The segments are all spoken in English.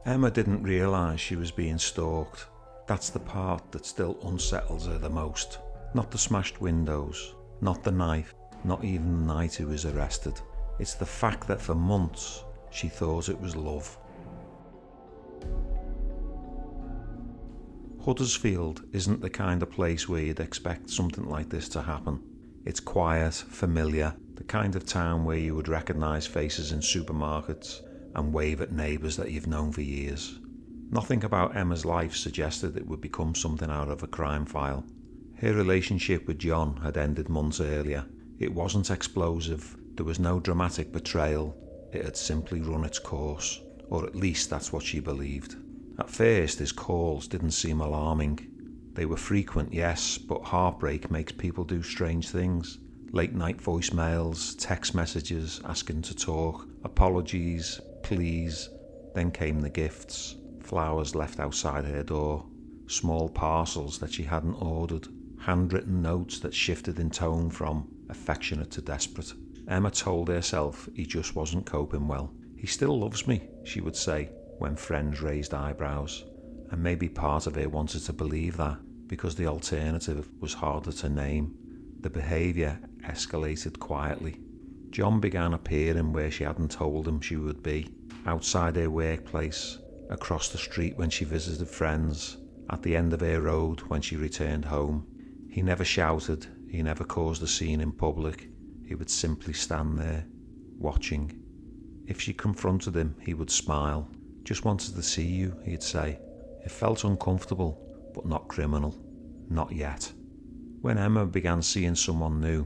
Emma didn't realise she was being stalked. That's the part that still unsettles her the most. Not the smashed windows, not the knife, not even the night he was arrested. It's the fact that for months she thought it was love. Huddersfield isn't the kind of place where you'd expect something like this to happen. It's quiet, familiar, the kind of town where you would recognise faces in supermarkets and wave at neighbours that you've known for years. Nothing about Emma's life suggested it would become something out of a crime file. Her relationship with John had ended months earlier. It wasn't explosive, there was no dramatic betrayal, it had simply run its course, or at least that's what she believed. At first his calls didn't seem alarming. They were frequent, yes, but heartbreak makes people do strange things. Late night voicemails, text messages asking to talk, apologies, pleas. Then came the gifts, flowers left outside her door, small parcels that she hadn't ordered, handwritten notes that shifted in tone from affectionate to desperate. Emma told herself he just wasn't coping well. He still loves me, she would say when friends raised eyebrows, and maybe part of her wanted to believe that because the alternative was harder to name. The behaviour escalated quietly. John began appearing where she hadn't told him she would be, outside her workplace, across the street when she visited friends, at the end of her road when she returned home. He never shouted, he never caused a scene in public. He would simply stand there, watching. If she confronted him, he would smile. "Just wanted to see you," he'd say. It felt uncomfortable, but not criminal. Not yet. When Emma began seeing someone new,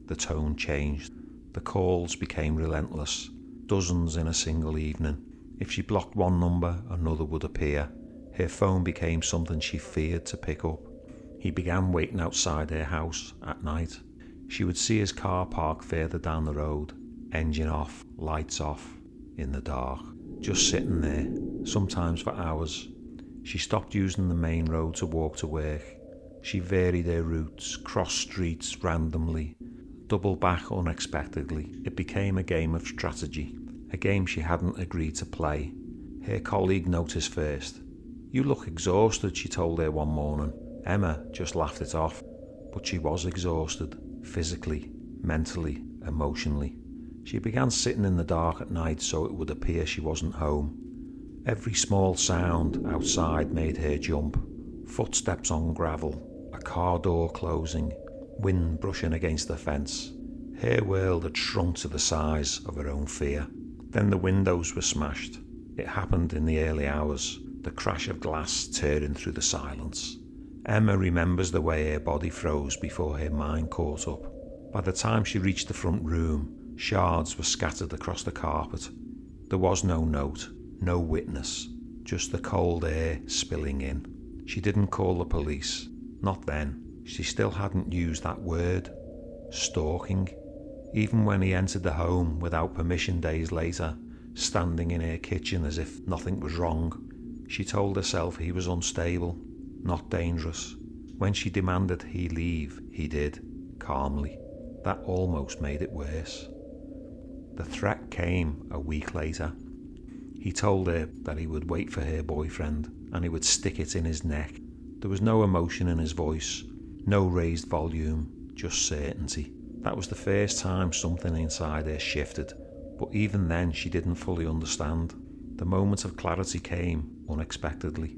the tone changed. The calls became relentless, dozens in a single evening. If she blocked one number, another would appear. Her phone became something she feared to pick up. He began waiting outside her house at night. She would see his car parked further down the road, engine off, lights off, in the dark, just sitting there, sometimes for hours. She stopped using the main road to walk to work. She varied her routes, crossed streets randomly, doubled back unexpectedly. It became a game of strategy, a game she hadn't agreed to play. Her colleague noticed first. "You look exhausted," she told her one morning. Emma just laughed it off, but she was exhausted, physically, mentally, emotionally. She began sitting in the dark at night so it would appear she wasn't home. Every small sound outside made her jump. Footsteps on gravel, a car door closing, wind brushing against the fence. Her world had shrunk to the size of her own fear. Then the windows were smashed. It happened in the early hours, the crash of glass tearing through the silence. Emma remembers the way her body froze before her mind caught up. By the time she reached the front room, shards were scattered across the carpet. There was no note, no witness, just the cold air spilling in. She didn't call the police. Not then. She still hadn't used that word. Stalking. Even when he entered the home without permission days later, standing in her kitchen as if nothing was wrong, she told herself he was unstable, not dangerous. When she demanded he leave, he did, calmly. That almost made it worse. The threat came a week later. He told her that he would wait for her boyfriend and he would stick it in his neck. There was no emotion in his voice, no raised volume, just certainty. That was the first time something inside her shifted, but even then she didn't fully understand. The moment of clarity came unexpectedly.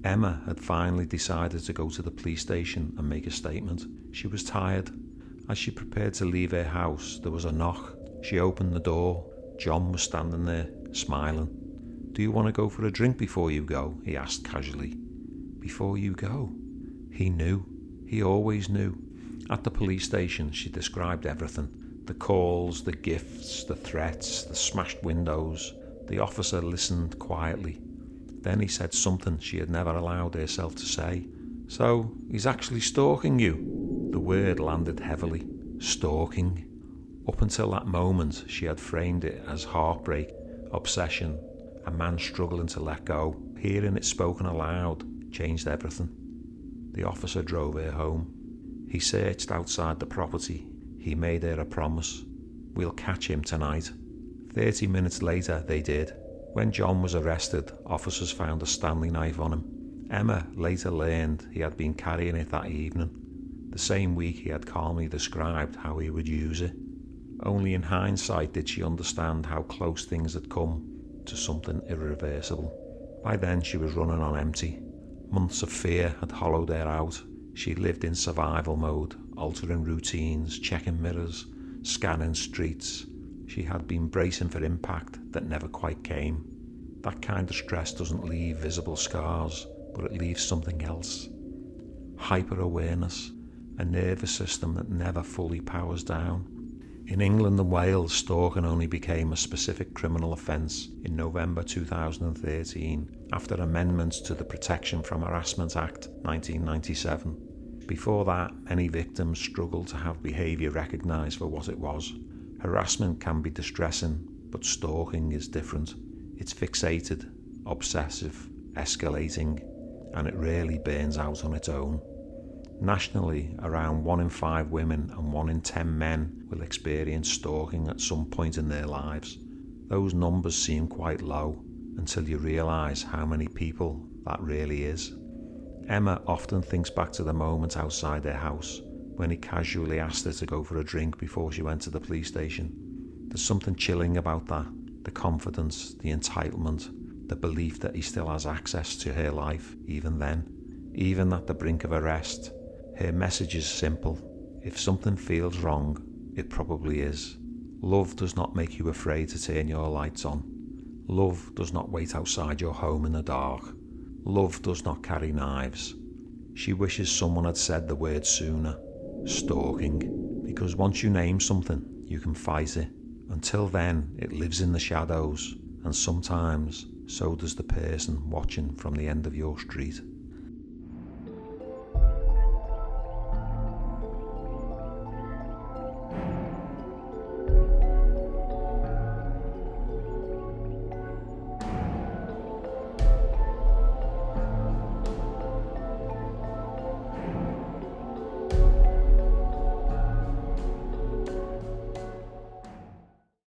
Emma had finally decided to go to the police station and make a statement. She was tired. As she prepared to leave her house, there was a knock. She opened the door. John was standing there, smiling. "Do you want to go for a drink before you go?" he asked casually. Before you go? He knew. He always knew. At the police station, she described everything. The calls, the gifts, the threats, the smashed windows. The officer listened quietly. Then he said something she had never allowed herself to say. "So, he's actually stalking you?" The word landed heavily. Stalking. Up until that moment, she had framed it as heartbreak, obsession, a man struggling to let go. Hearing it spoken aloud changed everything. The officer drove her home. He searched outside the property. He made her a promise. "We'll catch him tonight." 30 minutes later, they did. When John was arrested, officers found a Stanley knife on him. Emma later learned he had been carrying it that evening. The same week he had calmly described how he would use it. Only in hindsight did she understand how close things had come to something irreversible. By then she was running on empty. Months of fear had hollowed her out. She lived in survival mode, altering routines, checking mirrors, scanning streets. She had been bracing for impact that never quite came. That kind of stress doesn't leave visible scars, but it leaves something else. Hyper-awareness, a nervous system that never fully powers down. In England and Wales, stalking only became a specific criminal offence in November 2013 after amendments to the Protection from Harassment Act 1997. Before that, many victims struggled to have behaviour recognised for what it was. Harassment can be distressing, but stalking is different. It's fixated, obsessive, escalating, and it rarely burns out on its own. Nationally, around 1 in 5 women and 1 in 10 men will experience stalking at some point in their lives. Those numbers seem quite low until you realise how many people that really is. Emma often thinks back to the moment outside their house when he casually asked her to go for a drink before she went to the police station. There's something chilling about that, the confidence, the entitlement, the belief that he still has access to her life even then, even at the brink of arrest. Her message is simple. If something feels wrong, it probably is. Love does not make you afraid to turn your lights on. Love does not wait outside your home in the dark. Love does not carry knives. She wishes someone had said the word sooner. Stalking. Because once you name something, you can fight it. Until then, it lives in the shadows, and sometimes so does the person watching from the end of your street.